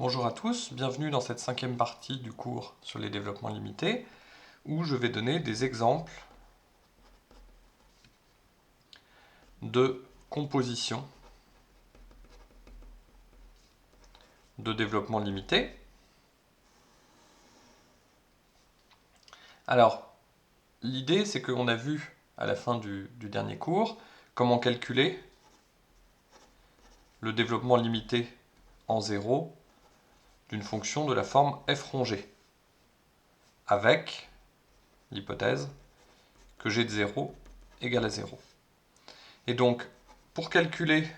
Bonjour à tous, bienvenue dans cette cinquième partie du cours sur les développements limités, où je vais donner des exemples de composition de développement limité. Alors, l'idée c'est qu'on a vu à la fin du dernier cours comment calculer le développement limité en 0 d'une fonction de la forme f rongée, avec l'hypothèse que g de 0 égale à 0. Et donc, pour calculer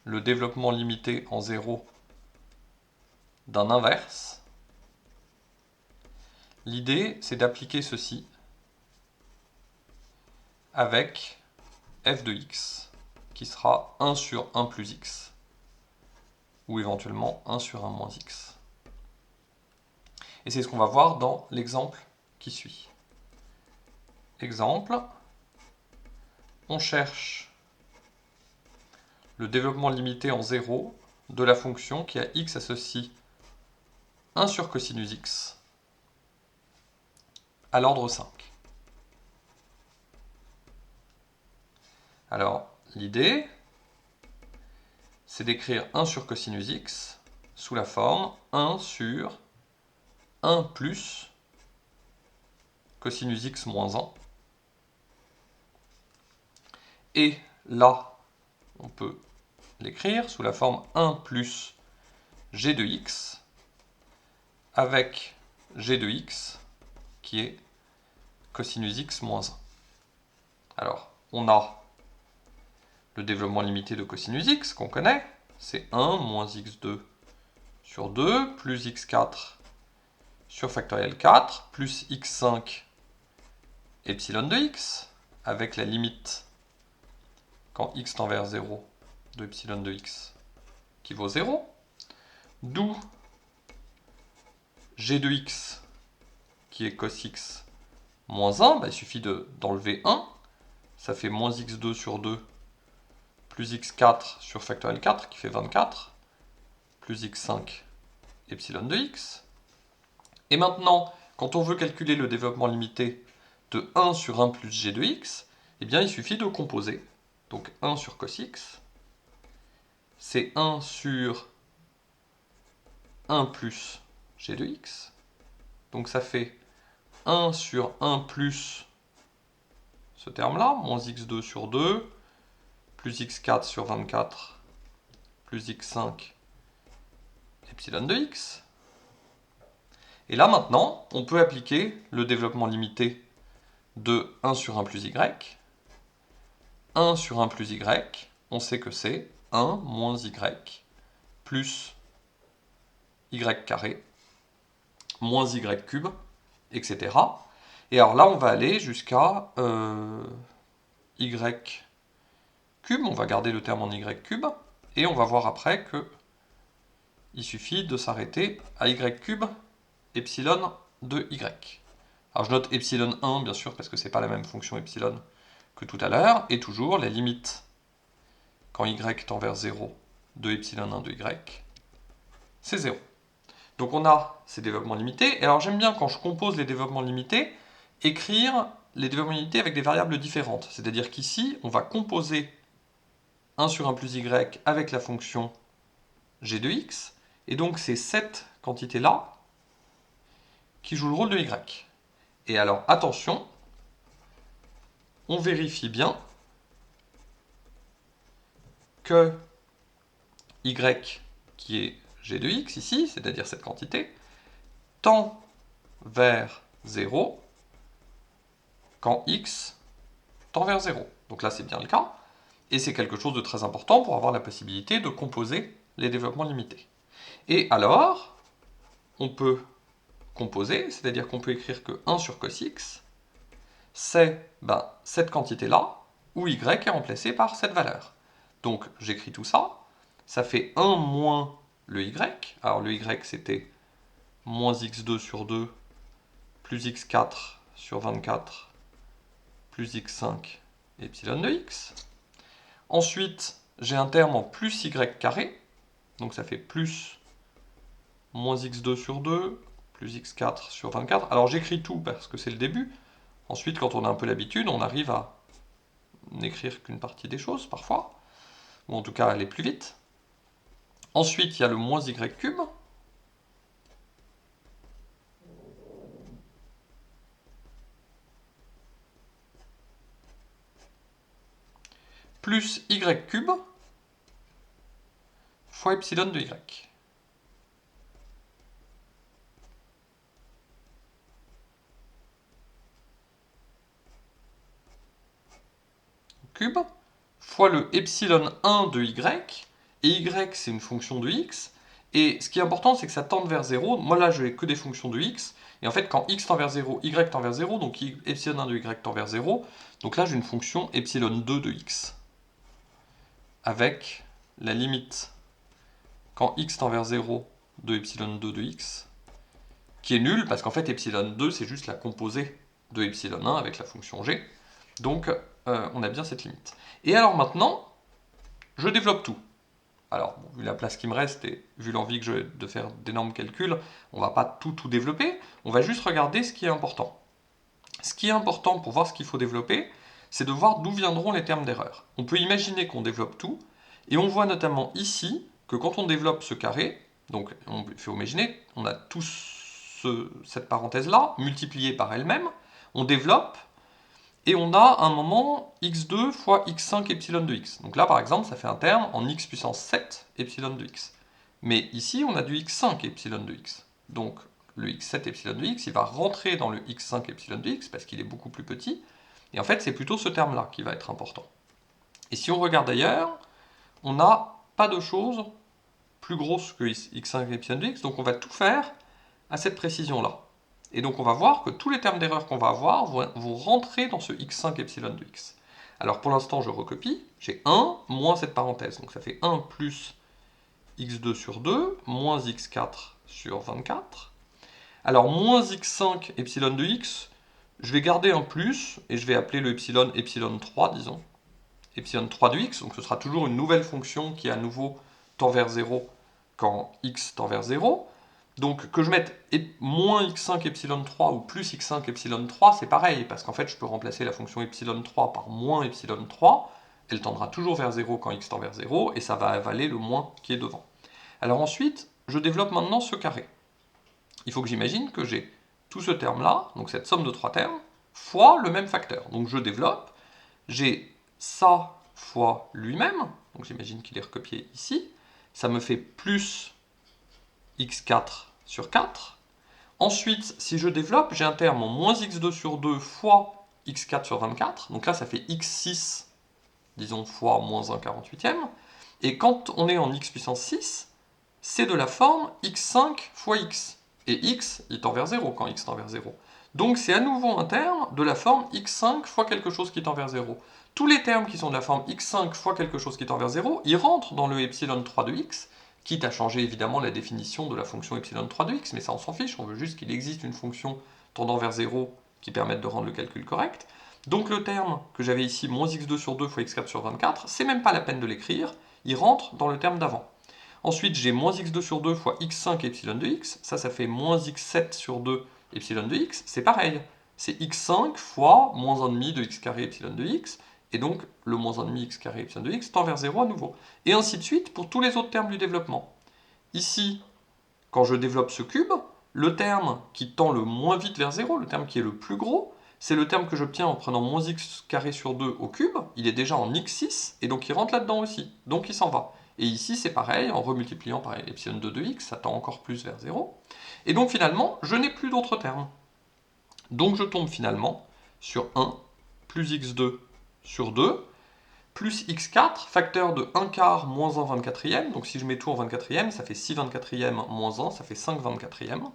le développement limité en 0 d'un inverse, l'idée c'est d'appliquer ceci avec f de x, qui sera 1 sur 1 plus x, ou éventuellement 1 sur 1 moins x. Et c'est ce qu'on va voir dans l'exemple qui suit. Exemple, on cherche le développement limité en 0 de la fonction qui a x associe 1 sur cosinus x à l'ordre 5. Alors, l'idée, c'est d'écrire 1 sur cosinus x sous la forme 1 sur 1 plus cosinus x moins 1. Et là, on peut l'écrire sous la forme 1 plus g de x avec g de x qui est cosinus x moins 1. Alors, on a le développement limité de cosinus x qu'on connaît, c'est 1 moins x2 sur 2 plus x4 sur factoriel 4 plus x5 epsilon de x avec la limite quand x tend vers 0 de epsilon de x qui vaut 0, d'où g de x qui est cos x moins 1, il suffit d'enlever 1, ça fait moins x2 sur 2 plus x4 sur factoriel 4 qui fait 24, plus x5 epsilon de x. Et maintenant, quand on veut calculer le développement limité de 1 sur 1 plus g de x, eh bien il suffit de composer. Donc 1 sur cos x, c'est 1 sur 1 plus g de x. Donc ça fait 1 sur 1 plus ce terme-là, moins x2 sur 2, plus x4 sur 24, plus x5 epsilon de x. Et là maintenant, on peut appliquer le développement limité de 1 sur 1 plus y. 1 sur 1 plus y, on sait que c'est 1 moins y plus y carré, moins y cube, etc. Et alors là, on va aller jusqu'à y cube, on va garder le terme en y cube, et on va voir après que il suffit de s'arrêter à y cube epsilon de y. Alors je note epsilon 1, bien sûr, parce que c'est pas la même fonction epsilon que tout à l'heure, et toujours la limite quand y tend vers 0 de epsilon 1 de y, c'est 0. Donc on a ces développements limités, et alors j'aime bien quand je compose les développements limités, écrire les développements limités avec des variables différentes. C'est-à-dire qu'ici, on va composer 1 sur 1 plus y avec la fonction g de x, et donc c'est cette quantité-là qui joue le rôle de y. Et alors attention, on vérifie bien que y, qui est g de x ici, c'est-à-dire cette quantité, tend vers 0 quand x tend vers 0. Donc là, c'est bien le cas. Et c'est quelque chose de très important pour avoir la possibilité de composer les développements limités. Et alors, on peut composer, c'est-à-dire qu'on peut écrire que 1 sur cos x, c'est cette quantité-là, où y est remplacé par cette valeur. Donc j'écris tout ça, ça fait 1 moins le y, alors le y c'était moins x2 sur 2, plus x4 sur 24, plus x5 epsilon de x. Ensuite, j'ai un terme en plus y carré, donc ça fait plus moins x2 sur 2, plus x4 sur 24. Alors j'écris tout parce que c'est le début. Ensuite, quand on a un peu l'habitude, on arrive à n'écrire qu'une partie des choses, parfois. Ou en tout cas, aller plus vite. Ensuite, il y a le moins y cube. Plus y cube fois epsilon de y. Cube fois le epsilon 1 de y, et y c'est une fonction de x, et ce qui est important c'est que ça tende vers 0, moi là je n'ai que des fonctions de x, et en fait quand x tend vers 0, y tend vers 0, donc epsilon 1 de y tend vers 0, donc là j'ai une fonction epsilon 2 de x, avec la limite quand x tend vers 0 de epsilon 2 de x, qui est nulle parce qu'en fait epsilon 2 c'est juste la composée de epsilon 1 avec la fonction g, donc on a bien cette limite. Et alors maintenant, je développe tout. Alors, bon, vu la place qui me reste et vu l'envie que j'ai de faire d'énormes calculs, on va pas tout développer, on va juste regarder ce qui est important. Ce qui est important pour voir ce qu'il faut développer, c'est de voir d'où viendront les termes d'erreur. On peut imaginer qu'on développe tout, et on voit notamment ici que quand on développe ce carré, donc on faut imaginer, on a cette parenthèse-là multipliée par elle-même, on développe, et on a un moment x2 fois x5 epsilon de x. Donc là, par exemple, ça fait un terme en x puissance 7 epsilon de x. Mais ici, on a du x5 epsilon de x. Donc le x7 epsilon de x, il va rentrer dans le x5 epsilon de x parce qu'il est beaucoup plus petit. Et en fait, c'est plutôt ce terme-là qui va être important. Et si on regarde ailleurs, on n'a pas de chose plus grosse que x5 epsilon de x. Donc on va tout faire à cette précision-là. Et donc on va voir que tous les termes d'erreur qu'on va avoir vont rentrer dans ce x5 epsilon de x. Alors pour l'instant je recopie, j'ai 1 moins cette parenthèse, donc ça fait 1 plus x2 sur 2, moins x4 sur 24. Alors moins x5 epsilon de x, je vais garder un plus, et je vais appeler le epsilon epsilon 3, disons. Epsilon 3 de x, donc ce sera toujours une nouvelle fonction qui à nouveau tend vers 0 quand x tend vers 0. Donc que je mette moins x5 epsilon 3 ou plus x5 epsilon 3, c'est pareil, parce qu'en fait je peux remplacer la fonction epsilon 3 par moins epsilon 3, elle tendra toujours vers 0 quand x tend vers 0, et ça va avaler le moins qui est devant. Alors ensuite, je développe maintenant ce carré. Il faut que j'imagine que j'ai tout ce terme-là, donc cette somme de trois termes, fois le même facteur. Donc je développe, j'ai ça fois lui-même, donc j'imagine qu'il est recopié ici, ça me fait plus x4 sur 4. Ensuite, si je développe, j'ai un terme en moins x2 sur 2 fois x4 sur 24. Donc là, ça fait x6, disons, fois moins 1 48e. Et quand on est en x puissance 6, c'est de la forme x5 fois x. Et x, il tend vers 0 quand x tend vers 0. Donc c'est à nouveau un terme de la forme x5 fois quelque chose qui tend vers 0. Tous les termes qui sont de la forme x5 fois quelque chose qui tend vers 0, ils rentrent dans le epsilon 3 de x, quitte à changer évidemment la définition de la fonction epsilon 3 de x, mais ça on s'en fiche, on veut juste qu'il existe une fonction tendant vers 0 qui permette de rendre le calcul correct. Donc le terme que j'avais ici, moins x2 sur 2 fois x4 sur 24, c'est même pas la peine de l'écrire, il rentre dans le terme d'avant. Ensuite, j'ai moins x2 sur 2 fois x5 epsilon de x, ça fait moins x7 sur 2 epsilon de x, c'est pareil, c'est x5 fois moins 1,5 de x carré epsilon de x, et donc le moins 1,5 x carré epsilon de x tend vers 0 à nouveau. Et ainsi de suite pour tous les autres termes du développement. Ici, quand je développe ce cube, le terme qui tend le moins vite vers 0, le terme qui est le plus gros, c'est le terme que j'obtiens en prenant moins x carré sur 2 au cube, il est déjà en x6, et donc il rentre là-dedans aussi, donc il s'en va. Et ici c'est pareil, en remultipliant par epsilon 2 de x, ça tend encore plus vers 0. Et donc finalement, je n'ai plus d'autres termes. Donc je tombe finalement sur 1 plus x2 sur 2, plus x4, facteur de 1 quart moins 1 24e. Donc si je mets tout en 24e, ça fait 6 24e moins 1, ça fait 5 24e.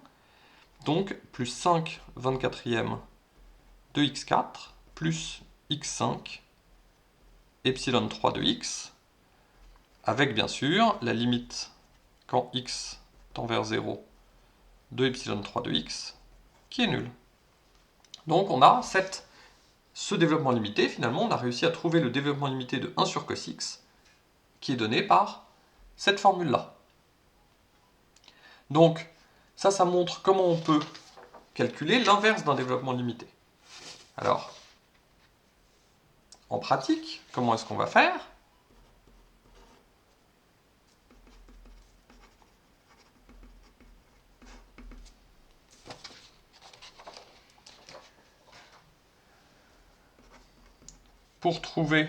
Donc plus 5 24e de x4, plus x5, epsilon 3 de x, avec bien sûr la limite quand x tend vers 0 de epsilon 3 de x, qui est nulle. Donc on a ce développement limité, finalement on a réussi à trouver le développement limité de 1 sur cos x, qui est donné par cette formule-là. Donc, ça montre comment on peut calculer l'inverse d'un développement limité. Alors, en pratique, comment est-ce qu'on va faire ? Pour trouver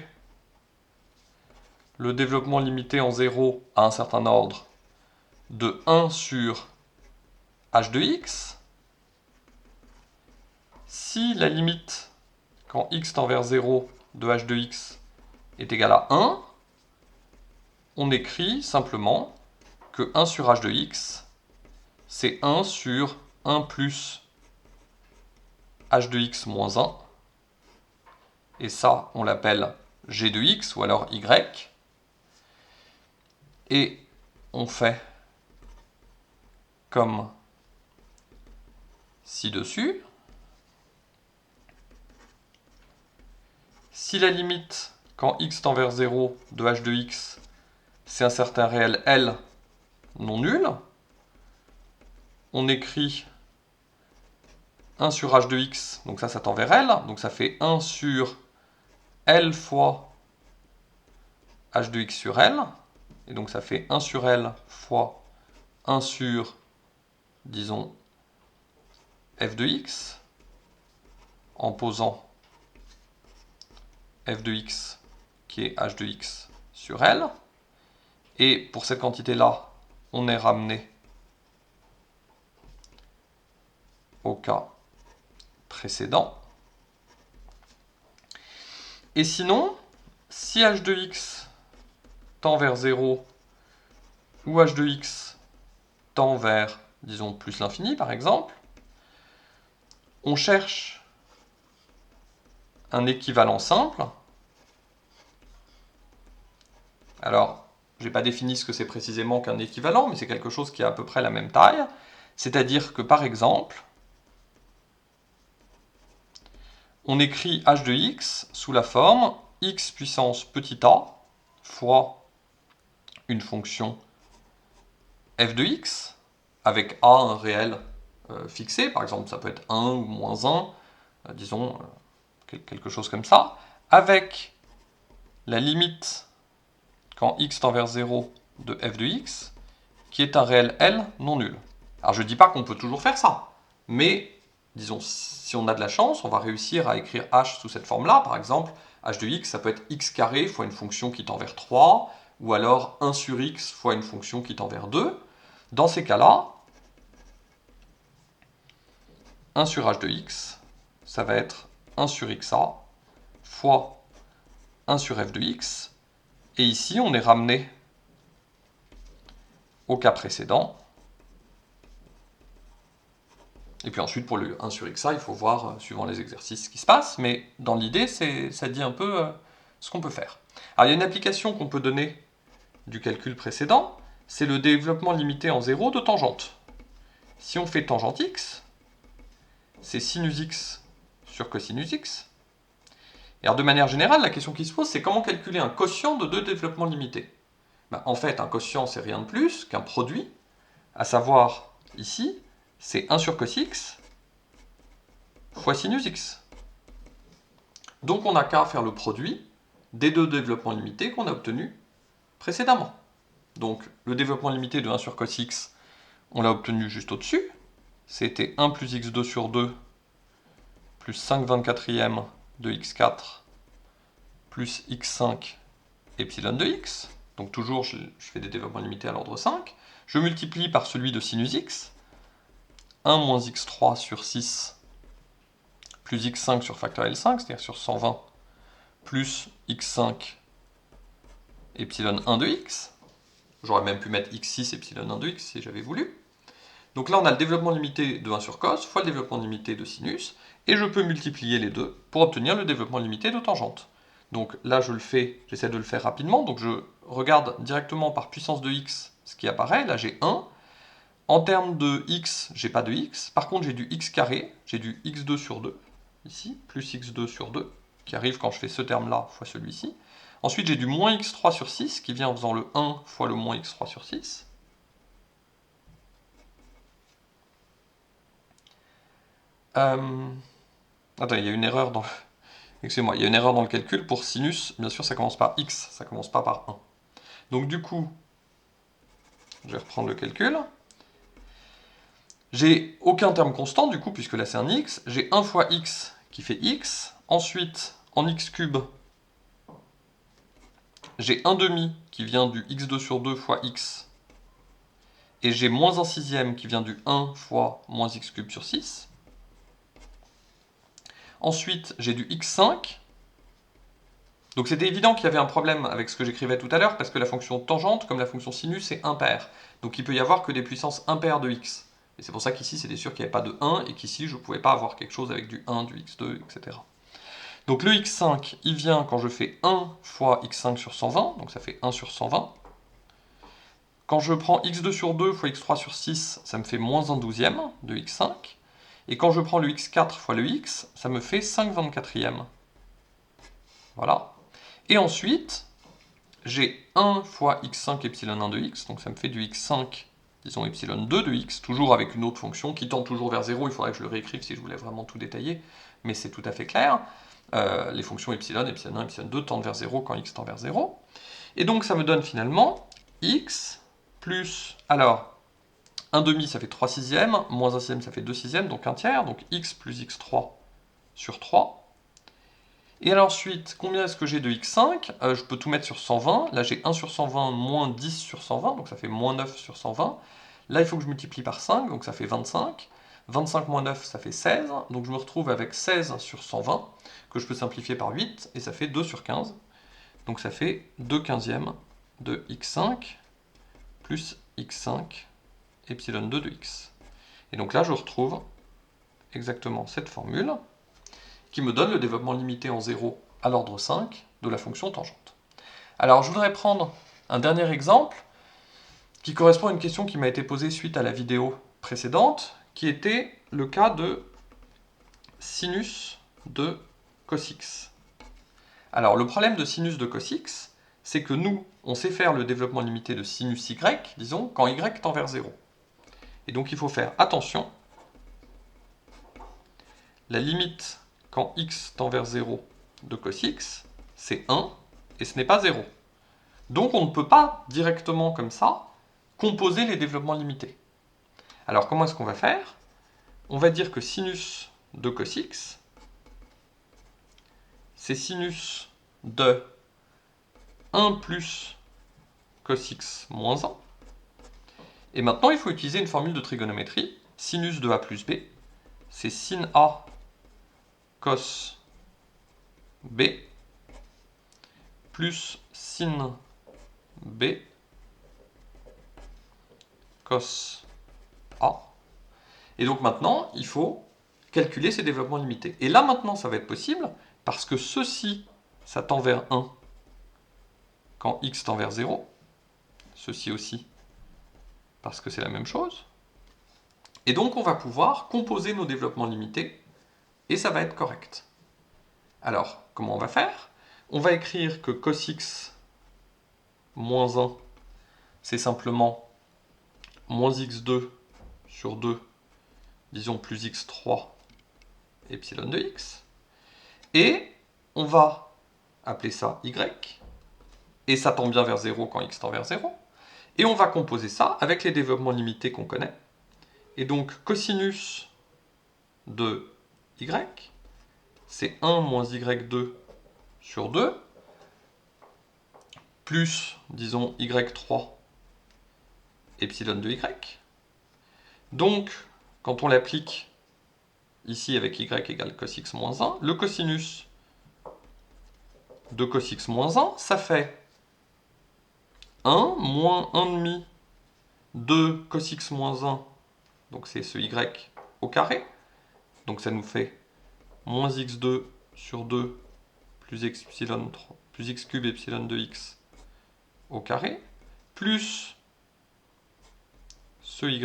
le développement limité en 0 à un certain ordre de 1 sur h de x, si la limite quand x tend vers 0 de h de x est égale à 1, on écrit simplement que 1 sur h de x, c'est 1 sur 1 plus h de x moins 1. Et ça, on l'appelle g de x, ou alors y. Et on fait comme ci-dessus. Si la limite, quand x tend vers 0 de h de x, c'est un certain réel L non nul, on écrit 1 sur h de x, donc ça tend vers L, donc ça fait 1 sur L fois h de x sur L, et donc ça fait 1 sur L fois 1 sur, disons, f de x, en posant f de x qui est h de x sur L. Et pour cette quantité-là, on est ramené au cas précédent. Et sinon, si h de x tend vers 0 ou h de x tend vers, disons, plus l'infini par exemple, on cherche un équivalent simple. Alors, je n'ai pas défini ce que c'est précisément qu'un équivalent, mais c'est quelque chose qui a à peu près la même taille. C'est-à-dire que, par exemple, on écrit h de x sous la forme x puissance petit a fois une fonction f de x, avec a un réel fixé, par exemple ça peut être 1 ou moins 1, disons quelque chose comme ça, avec la limite quand x tend vers 0 de f de x, qui est un réel L non nul. Alors je ne dis pas qu'on peut toujours faire ça, mais disons, si on a de la chance, on va réussir à écrire h sous cette forme-là. Par exemple, h de x, ça peut être x carré fois une fonction qui tend vers 3, ou alors 1 sur x fois une fonction qui tend vers 2. Dans ces cas-là, 1 sur h de x, ça va être 1 sur xa fois 1 sur f de x. Et ici, on est ramené au cas précédent. Et puis ensuite, pour le 1 sur xa, il faut voir, suivant les exercices, ce qui se passe. Mais dans l'idée, ça dit un peu ce qu'on peut faire. Alors, il y a une application qu'on peut donner du calcul précédent. C'est le développement limité en 0 de tangente. Si on fait tangente x, c'est sinus x sur cosinus x. Et alors, de manière générale, la question qui se pose, c'est comment calculer un quotient de deux développements limités. En fait, un quotient, c'est rien de plus qu'un produit, à savoir, ici, c'est 1 sur cos x fois sinus x. Donc on n'a qu'à faire le produit des deux développements limités qu'on a obtenus précédemment. Donc le développement limité de 1 sur cos x, on l'a obtenu juste au-dessus. C'était 1 plus x2 sur 2 plus 5 24e de x4 plus x5 epsilon de x. Donc toujours, je fais des développements limités à l'ordre 5. Je multiplie par celui de sinus x. 1 moins x3 sur 6 plus x5 sur factoriel 5, c'est-à-dire sur 120, plus x5 epsilon 1 de x. J'aurais même pu mettre x6 epsilon 1 de x si j'avais voulu. Donc là, on a le développement limité de 1 sur cos fois le développement limité de sinus, et je peux multiplier les deux pour obtenir le développement limité de tangente. Donc là, j'essaie de le faire rapidement, donc je regarde directement par puissance de x ce qui apparaît. Là, j'ai 1. En termes de x, j'ai pas de x. Par contre, j'ai du x carré, j'ai du x2 sur 2, ici, plus x2 sur 2, qui arrive quand je fais ce terme-là fois celui-ci. Ensuite, j'ai du moins x3 sur 6 qui vient en faisant le 1 fois le moins x3 sur 6. Attends, il y a une erreur dans le... Excusez-moi, il y a une erreur dans le calcul. Pour sinus, bien sûr, ça commence par x, ça commence pas par 1. Donc du coup, je vais reprendre le calcul. J'ai aucun terme constant, du coup, puisque là c'est un x. J'ai 1 fois x qui fait x. Ensuite, en x cube, j'ai 1 demi qui vient du x2 sur 2 fois x. Et j'ai moins 1 sixième qui vient du 1 fois moins x cube sur 6. Ensuite, j'ai du x5. Donc c'était évident qu'il y avait un problème avec ce que j'écrivais tout à l'heure, parce que la fonction tangente, comme la fonction sinus, c'est impair. Donc il peut y avoir que des puissances impaires de x. Et c'est pour ça qu'ici, c'était sûr qu'il n'y avait pas de 1, et qu'ici, je ne pouvais pas avoir quelque chose avec du 1, du x2, etc. Donc le x5, il vient quand je fais 1 fois x5 sur 120, donc ça fait 1 sur 120. Quand je prends x2 sur 2 fois x3 sur 6, ça me fait moins 1 douzième de x5. Et quand je prends le x4 fois le x, ça me fait 5 24e. Voilà. Et ensuite, j'ai 1 fois x5 epsilon 1 de x, donc ça me fait du x5, disons epsilon 2 de x, toujours avec une autre fonction qui tend toujours vers 0, il faudrait que je le réécrive si je voulais vraiment tout détailler, mais c'est tout à fait clair. Les fonctions epsilon, epsilon 1, epsilon 2 tendent vers 0 quand x tend vers 0. Et donc ça me donne finalement x plus, alors, 1 demi ça fait 3 sixièmes, moins 1 sixième ça fait 2 sixièmes, donc 1 tiers, donc x plus x3 sur 3. Et alors ensuite, combien est-ce que j'ai de x5 Je peux tout mettre sur 120. Là, j'ai 1 sur 120 moins 10 sur 120, donc ça fait moins 9 sur 120. Là, il faut que je multiplie par 5, donc ça fait 25. 25 moins 9, ça fait 16. Donc je me retrouve avec 16 sur 120, que je peux simplifier par 8, et ça fait 2 sur 15. Donc ça fait 2 quinzièmes de x5 plus x5 epsilon 2 de x. Et donc là, je retrouve exactement cette formule, qui me donne le développement limité en 0 à l'ordre 5 de la fonction tangente. Alors je voudrais prendre un dernier exemple qui correspond à une question qui m'a été posée suite à la vidéo précédente, qui était le cas de sinus de cos x. Alors le problème de sinus de cos x, c'est que nous, on sait faire le développement limité de sinus y, disons, quand y tend vers 0. Et donc il faut faire attention, la limite quand x tend vers 0 de cos x, c'est 1, et ce n'est pas 0. Donc on ne peut pas directement comme ça composer les développements limités. Alors comment est-ce qu'on va faire? On va dire que sinus de cos x, c'est sinus de 1 plus cos x moins 1. Et maintenant il faut utiliser une formule de trigonométrie. Sinus de a plus b, c'est sin a cos b plus sin b cos a. Et donc maintenant, il faut calculer ces développements limités. Et là maintenant, ça va être possible, parce que ceci, ça tend vers 1 quand x tend vers 0. Ceci aussi, parce que c'est la même chose. Et donc on va pouvoir composer nos développements limités, et ça va être correct. Alors, comment on va faire? On va écrire que cos x moins 1, c'est simplement moins x2 sur 2, disons plus x3 epsilon de x. Et on va appeler ça y, et ça tend bien vers 0 quand x tend vers 0. Et on va composer ça avec les développements limités qu'on connaît. Et donc cosinus de y, c'est 1 moins y2 sur 2, plus, disons, y3 epsilon de y. Donc, quand on l'applique ici avec y égale cos x moins 1, le cosinus de cos x moins 1, ça fait 1 moins 1 demi de cos x moins 1, donc c'est ce y au carré, donc ça nous fait moins x2 sur 2 plus x cube epsilon de x au carré, plus ce y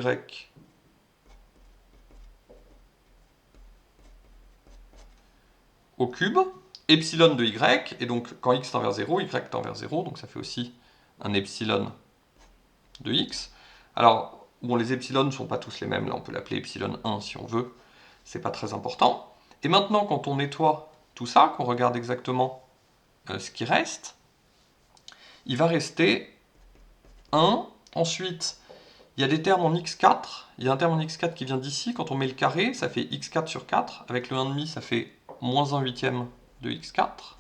au cube, epsilon de y, et donc quand x tend vers 0, y tend vers 0, donc ça fait aussi un epsilon de x. Alors, bon, les epsilon ne sont pas tous les mêmes, là on peut l'appeler epsilon 1 si on veut, c'est pas très important. Et maintenant, quand on nettoie tout ça, qu'on regarde exactement ce qui reste, il va rester 1, ensuite il y a des termes en x4, il y a un terme en x4 qui vient d'ici, quand on met le carré, ça fait x4 sur 4, avec le 1,5 ça fait moins 1 huitième de x4.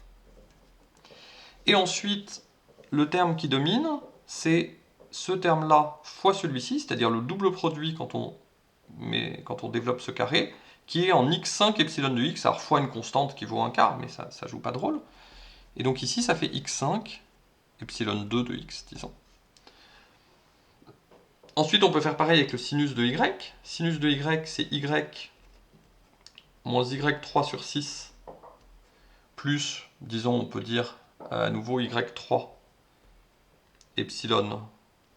Et ensuite, le terme qui domine, c'est ce terme-là fois celui-ci, c'est-à-dire le double produit quand on développe ce carré, qui est en x5 epsilon de x, alors fois une constante qui vaut un quart, mais ça joue pas de rôle. Et donc ici, ça fait x5 epsilon 2 de x, disons. Ensuite, on peut faire pareil avec le sinus de y. Sinus de y, c'est y moins y3 sur 6, plus, disons, on peut dire à nouveau y3 epsilon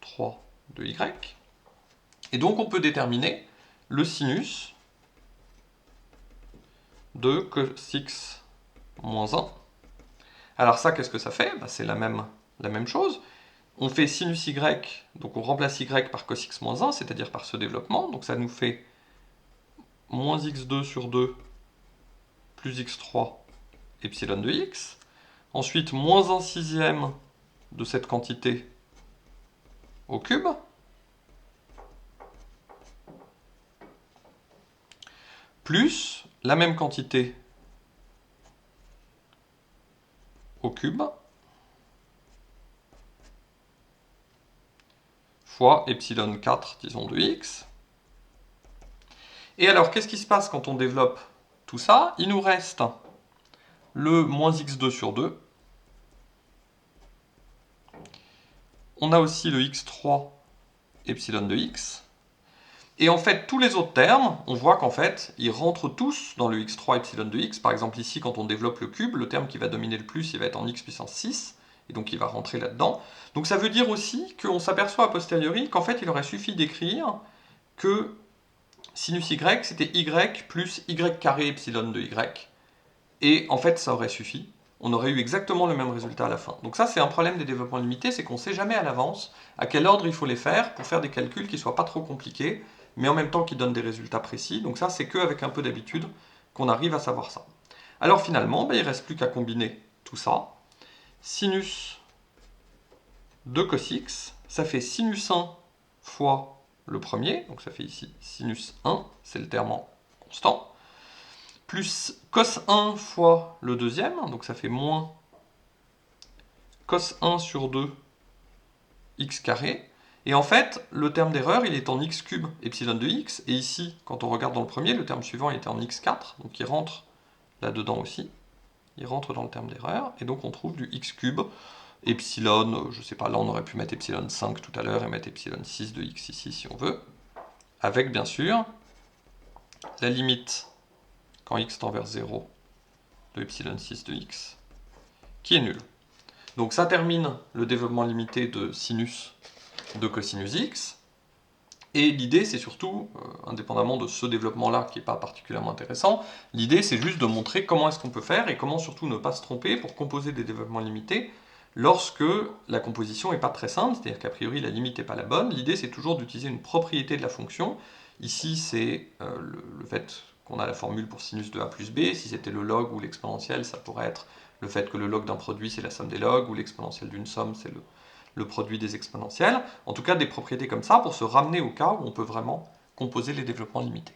3 de y. Et donc, on peut déterminer le sinus de cos x moins 1. Alors ça, qu'est-ce que ça fait? C'est la même chose. On fait sinus y, donc on remplace y par cos x moins 1, c'est-à-dire par ce développement. Donc ça nous fait moins x2 sur 2 plus x3 epsilon de x. Ensuite, moins 1 sixième de cette quantité au cube. Plus la même quantité au cube fois epsilon 4, disons, de x. Et alors, qu'est-ce qui se passe quand on développe tout ça? Il nous reste le moins x2 sur 2. On a aussi le x3 epsilon de x. Et en fait, tous les autres termes, on voit qu'en fait, ils rentrent tous dans le x3 epsilon de x. Par exemple, ici, quand on développe le cube, le terme qui va dominer le plus, il va être en x puissance 6. Et donc, il va rentrer là-dedans. Donc, ça veut dire aussi qu'on s'aperçoit a posteriori qu'en fait, il aurait suffi d'écrire que sinus y, c'était y plus y carré epsilon de y. Et en fait, ça aurait suffi. On aurait eu exactement le même résultat à la fin. Donc ça, c'est un problème des développements limités, c'est qu'on ne sait jamais à l'avance à quel ordre il faut les faire pour faire des calculs qui ne soient pas trop compliqués, mais en même temps qui donnent des résultats précis. Donc ça, c'est qu'avec un peu d'habitude qu'on arrive à savoir ça. Alors finalement, il ne reste plus qu'à combiner tout ça. Sinus de cos x, ça fait sinus 1 fois le premier, donc ça fait ici sinus 1, c'est le terme en constant, plus cos 1 fois le deuxième, donc ça fait moins cos 1 sur 2 x carré. Et en fait, le terme d'erreur, il est en x cube epsilon de x, et ici, quand on regarde dans le premier, le terme suivant il était en x4, donc il rentre là-dedans aussi. Il rentre dans le terme d'erreur, et donc on trouve du x cube epsilon, je sais pas, là on aurait pu mettre epsilon 5 tout à l'heure et mettre epsilon 6 de x ici si on veut, avec bien sûr la limite quand x tend vers 0 de epsilon 6 de x, qui est nulle. Donc ça termine le développement limité de sinus de cosinus x. Et l'idée, c'est surtout, indépendamment de ce développement-là qui n'est pas particulièrement intéressant, l'idée c'est juste de montrer comment est-ce qu'on peut faire et comment surtout ne pas se tromper pour composer des développements limités lorsque la composition n'est pas très simple, c'est-à-dire qu'a priori la limite n'est pas la bonne. L'idée c'est toujours d'utiliser une propriété de la fonction. Ici c'est le fait qu'on a la formule pour sinus de a plus b. Si c'était le log ou l'exponentiel, ça pourrait être le fait que le log d'un produit c'est la somme des logs, ou l'exponentielle d'une somme c'est le produit des exponentielles. En tout cas des propriétés comme ça pour se ramener au cas où on peut vraiment composer les développements limités.